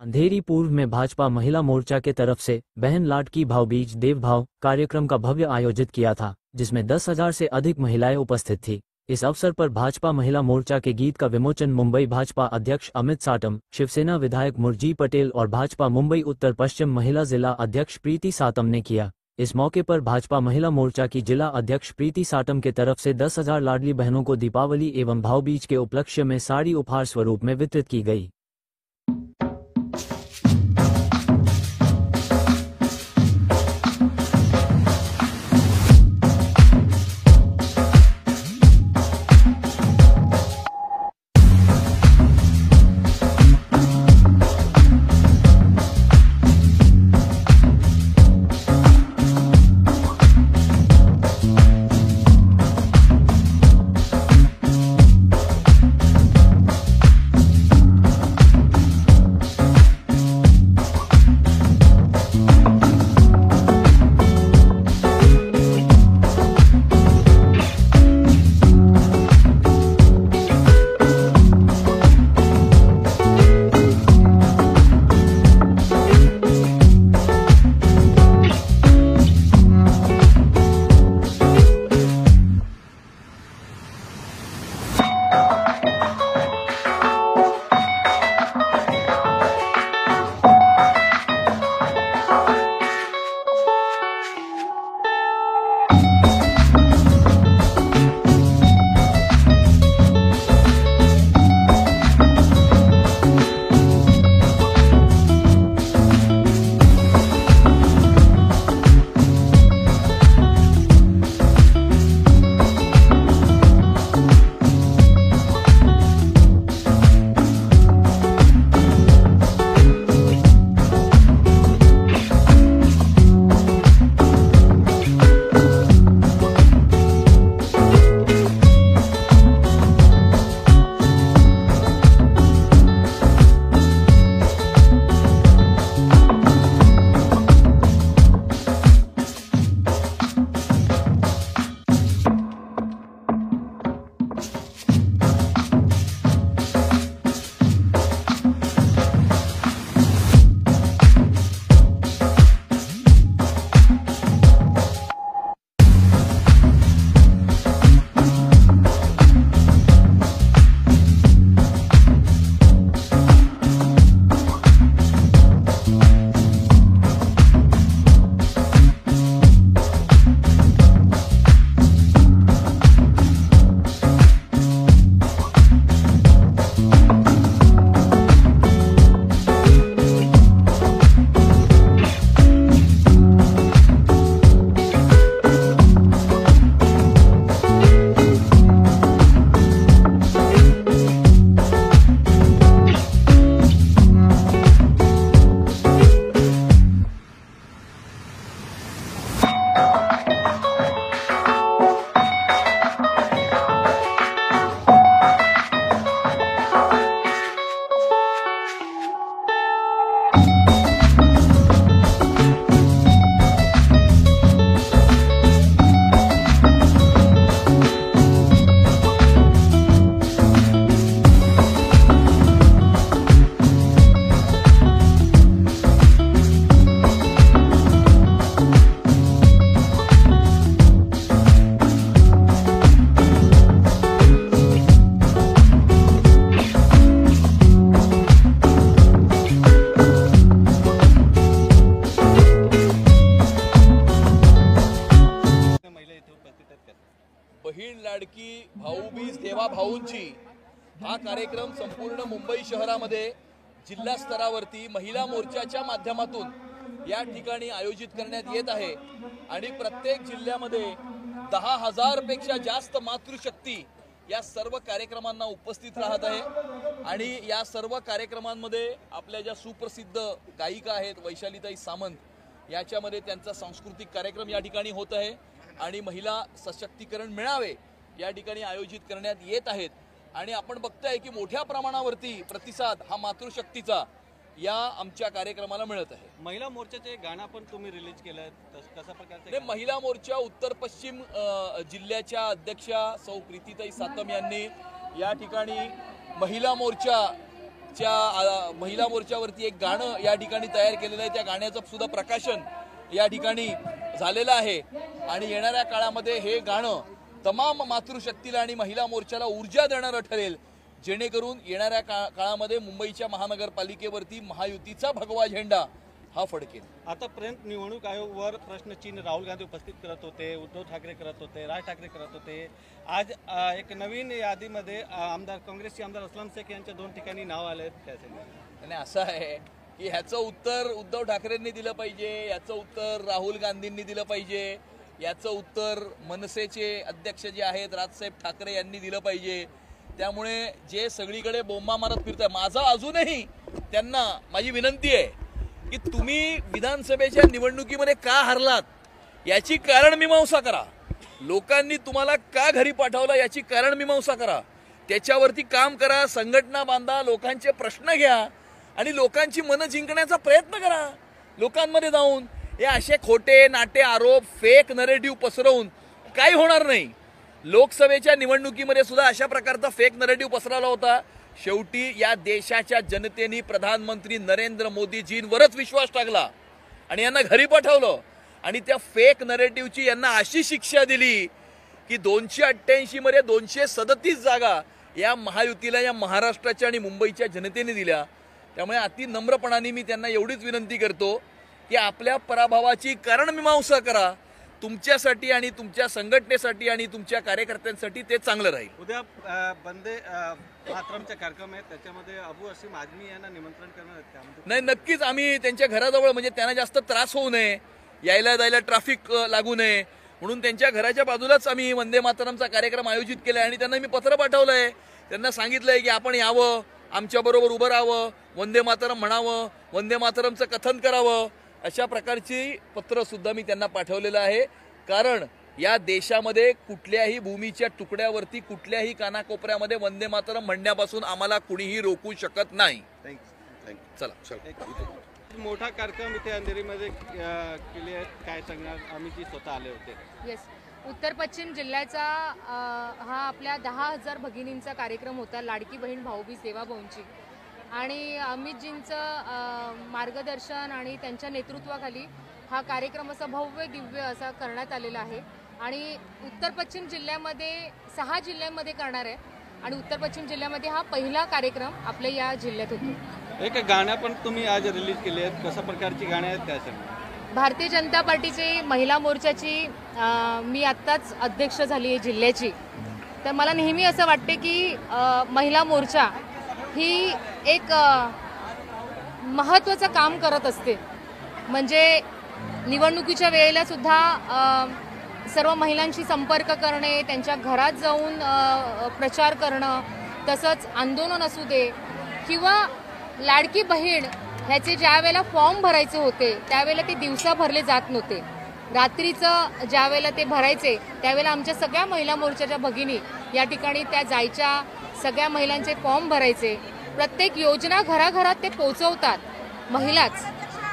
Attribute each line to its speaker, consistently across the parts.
Speaker 1: अंधेरी पूर्व में भाजपा महिला मोर्चा के तरफ से बहन लाड की भावबीज देवभाव कार्यक्रम का भव्य आयोजित किया था, जिसमें 10,000 से अधिक महिलाएं उपस्थित थी। इस अवसर पर भाजपा महिला मोर्चा के गीत का विमोचन मुंबई भाजपा अध्यक्ष अमित साटम, शिवसेना विधायक मुरजी पटेल और भाजपा मुंबई उत्तर पश्चिम महिला जिला अध्यक्ष प्रीति सातम ने किया। इस मौके पर भाजपा महिला मोर्चा की जिला अध्यक्ष प्रीति साटम के तरफ से 10,000 लाडली बहनों को दीपावली एवं भावबीज के उपलक्ष्य में साड़ी उपहार स्वरूप में वितरित की गई।
Speaker 2: बहीण लाडकी भाऊबीज देवा भाऊंची हा कार्यक्रम संपूर्ण मुंबई शहरामध्ये जिल्हा स्तरावरती महिला मोर्चाच्या माध्यमातून या ठिकाणी आयोजित करण्यात येत आहे आणि प्रत्येक जिल्ह्यामध्ये 10,000 पेक्षा जास्त मातृशक्ती या सर्व कार्यक्रमांना उपस्थित राहत आहे आणि या सर्व कार्यक्रमांमध्ये आपल्या ज्या सुप्रसिद्ध गायिका आहेत वैशालीताई सामंत याच्यामध्ये त्यांचा सांस्कृतिक कार्यक्रम या ठिकाणी होत आहे आणि महिला सशक्तीकरण मेळावे या ठिकाणी आयोजित करण्यात येत आहेत आणि आपण बघताय की मोठ्या प्रमाणावरती प्रतिसाद हा मातृशक्तीचा या आमच्या कार्यक्रमाला मिळत आहे।
Speaker 3: महिला मोर्चाचे गाणं पण तुम्ही रिलीज केलं, कशा प्रकारचे?
Speaker 2: महिला मोर्चा उत्तर पश्चिम जिल्ह्याच्या अध्यक्षा सौ प्रीतीताई सातम यांनी या ठिकाणी महिला मोर्चा महिला मोर्चावरती एक गाणं या ठिकाणी तयार केलेलं आहे. त्या गाण्याचं सुद्धा प्रकाशन या ठिकाणी झालेलं आहे आणि येणाऱ्या काळामध्ये हे गाणं तमाम मातृशक्तीला आणि महिला मोर्चाला ऊर्जा देणारं ठरेल, जेणेकरून येणाऱ्या काळामध्ये मुंबईच्या महानगरपालिकेवरती महायुतीचा भगवा झेंडा हा फडकेल.
Speaker 3: आतापर्यंत निवडणूक आयोगावर प्रश्नचिन्ह राहुल गांधी उपस्थित करत होते, उद्धव ठाकरे करत होते, राज ठाकरे करत होते. आज एक नवीन यादीमध्ये काँग्रेसचे आमदार अस्लम शेख यांच्या 2 ठिकाणी नाव आले आहेत.
Speaker 2: आणि असं आहे की ह्याचं उत्तर उद्धव ठाकरेंनी दिलं पाहिजे, याचं उत्तर राहुल गांधींनी दिलं पाहिजे, याचं उत्तर मनसेचे अध्यक्ष जे आहेत राजसाहेब ठाकरे यांनी दिलं पाहिजे. त्यामुळे जे सगळीकडे बोंबा मारत फिरताय, माझा अजूनही त्यांना माझी विनंती आहे की तुम्ही विधानसभेच्या निवडणुकीमध्ये का हरलात याची कारणमीमांसा करा. लोकांनी तुम्हाला का घरी पाठवलं याची कारणमीमांसा करा. त्याच्यावरती काम करा, संघटना बांधा, लोकांचे प्रश्न घ्या आणि लोकांची मनं जिंकण्याचा प्रयत्न करा. लोकांमध्ये जाऊन हे असे खोटे नाटे आरोप फेक नरेटिव्ह पसरवून काही होणार नाही. लोकसभेच्या निवडणुकीमध्ये सुद्धा अशा प्रकारचा फेक नरेटिव्ह पसरवला होता. शेवटी या देशाच्या जनतेने प्रधानमंत्री नरेंद्र मोदीजींवरच विश्वास टाकला आणि यांना घरी पाठवलं आणि त्या फेक नरेटिव्हची यांना अशी शिक्षा दिली की 288 मध्ये 237 जागा या महायुतीला या महाराष्ट्राच्या आणि मुंबईच्या जनतेने दिल्या. त्यामुळे अति नम्रपणाने मी त्यांना एवढीच विनंती करतो की आपल्या पराभवाची कारणमीमांसा करा. तुमच्यासाठी आणि तुमच्या संघटनेसाठी आणि तुमच्या कार्यकर्त्यांसाठी ते चांगलं राहील.
Speaker 3: उद्या वंदे मातरमचा कार्यक्रम आहे, त्याच्यामध्ये अबू असीम आझमी यांना निमंत्रण करणार आहेत.
Speaker 2: नाही, नक्कीच आम्ही त्यांच्या घराजवळ, म्हणजे त्यांना जास्त त्रास होऊ नये, यायला जायला ट्रॅफिक लागू नये म्हणून त्यांच्या घराच्या बाजूलाच आम्ही वंदे मातरमचा कार्यक्रम आयोजित केला आहे आणि त्यांना मी पत्र पाठवलंय. त्यांना सांगितलंय की आपण यावं, आमच्याबरोबर उभं राहावं, वंदे मातरम म्हणावं, वंदे मातरमचं कथन करावं. अशा प्रकारची पत्र सुद्धा मी त्यांना पाठवलेलं आहे. कारण या देशामध्ये कुठल्याही भूमीच्या तुकड्यावरती कुठल्याही कानाकोपऱ्यामध्ये वंदे मातरम म्हणण्यापासून आम्हाला कुणीही रोखू शकत नाही. चला,
Speaker 3: मोठा कार्यक्रम इथे अंधेरीमध्ये केले आहेत, काय सांगणार? आम्ही जी स्वतः आले होते.
Speaker 4: येस, उत्तर पश्चिम जिल्ह्याचा हा आपल्या 10,000 भगिनींचा कार्यक्रम होता, लाडकी बहीण भाऊबीज देवाभाऊंची. आणि अमितजींचं मार्गदर्शन आणि त्यांच्या नेतृत्वाखाली हा कार्यक्रम असा भव्य दिव्य असा करण्यात आलेला आहे. आणि उत्तर पश्चिम जिल्ह्यामध्ये 6 जिल्ह्यांमध्ये करणार आहे आणि उत्तर पश्चिम जिल्ह्यामध्ये हा पहिला कार्यक्रम आपल्या या जिल्ह्यात होतो.
Speaker 3: एक गाणं पण तुम्ही आज रिलीज केली आहेत, कशा प्रकारची गाणी आहेत त्यासाठी?
Speaker 4: भारतीय जनता पार्टीची महिला मोर्चाची मी आत्ताच अध्यक्ष झाली आहे जिल्ह्याची. तर मला नेहमी असं वाटते की महिला मोर्चा ही एक महत्त्वाचं काम करत असते. म्हणजे निवडणुकीच्या वेळेला सुद्धा सर्व महिलांशी संपर्क करणे, त्यांच्या घरात जाऊन प्रचार करणं, तसंच आंदोलन असू दे किंवा लाडकी बहीण ह्याचे ज्या वेळेला फॉर्म भरायचे होते त्यावेळेला ते दिवसा भरले जात नव्हते. रात्रीचं ज्या वेळेला ते भरायचे त्यावेळेला आमच्या सगळ्या महिला मोर्चाच्या भगिनी या ठिकाणी त्या जायच्या, सगळ्या महिलांचे फॉर्म भरायचे. प्रत्येक योजना घराघरात ते पोहोचवतात महिलाच.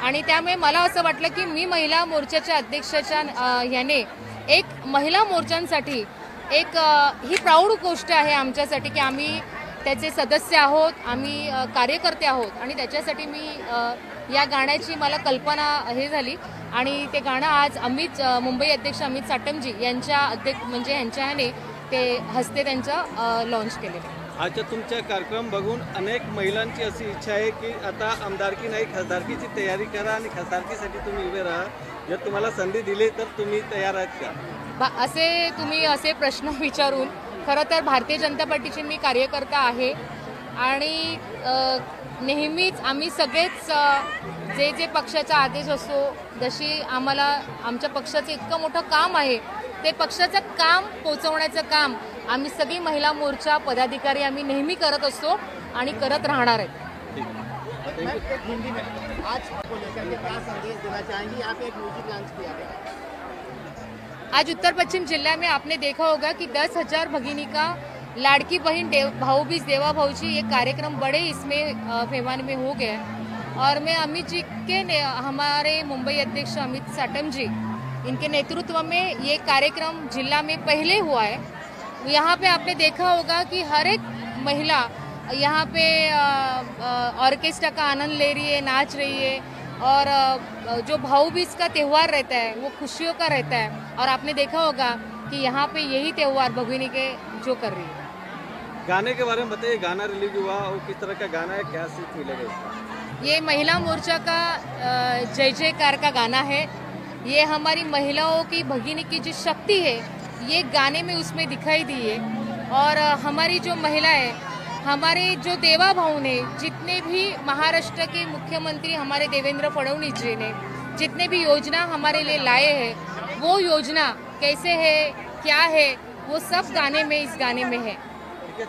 Speaker 4: आणि त्यामुळे मला असं वाटलं की मी महिला मोर्चाच्या अध्यक्षाच्या ह्याने एक महिला मोर्चांसाठी एक ही प्राऊड गोष्ट आहे आमच्यासाठी की आम्ही त्याचे सदस्य आहोत, आम्ही कार्यकर्ते आहोत. आणि त्याच्यासाठी मी या गाण्याची मला कल्पना हे झाली आणि ते गाणं आज मुंबई अध्यक्ष अमित साटमजी यांच्या म्हणजे यांच्या ह्याने ते हस्ते त्यांचं लॉन्च केलेलं.
Speaker 3: आजच्या तुमचा कार्यक्रम बघून अनेक महिलांची अशी इच्छा आहे की आता आमदारकी नाही, खासदारकीची तयारी करा आणि खासदारकीसाठी तुम्ही उभे राहा. जर तुम्हाला संधी दिली तर तुम्ही तयार आहात का?
Speaker 4: असे तुम्ही असे प्रश्न विचारून, खरं तर भारतीय जनता पार्टीचे मी कार्यकर्ता आहे आणि नेहमीच आम्ही सगळेच जे जे पक्षाचा आदेश असतो, जशी आम्हाला आमच्या पक्षाचं इतकं मोठं काम आहे ते पक्षाचं काम पोचवण्याचं काम आम्ही सगळी महिला मोर्चा पदाधिकारी आम्ही नेहमी करत असतो आणि करत राहणार आहेत. आज उत्तर पश्चिम जिला में आपने देखा होगा कि 10,000 भगिनी का लाड़की बहन भाऊबीज देवा भाऊजी एक कार्यक्रम बड़े इसमें पैमाने में हो गया. और मैं अमित जी के हमारे मुंबई अध्यक्ष अमित साटम जी इनके नेतृत्व में ये कार्यक्रम जिला में पहले हुआ है. यहाँ पे आपने देखा होगा कि हर एक महिला यहाँ पे ऑर्केस्ट्रा का आनंद ले रही है, नाच रही है। और जो भाऊ बीज का त्यौहार रहता है वो खुशियों का रहता है। और आपने देखा होगा कि यहाँ पे यही त्यौहार भगिनी के जो कर रही है।
Speaker 3: गाने के बारे में बताइए, गाना रिलीज हुआ और किस तरह का गाना है, क्या सीख मिलेगा इसका?
Speaker 4: ये महिला मोर्चा का जय जयकार का गाना है। ये हमारी महिलाओं की भगिनी की जो शक्ति है ये गाने में उसमें दिखाई दी है। और हमारी जो महिलाएं, हमारे जो देवा भाऊ ने, जितने भी महाराष्ट्र के मुख्यमंत्री हमारे देवेंद्र फडणवीस जी ने जितने भी योजना हमारे लिए लाए हैं, वो योजना कैसे है, क्या है, वो सब गाने में, इस गाने में है।
Speaker 3: ठीक है।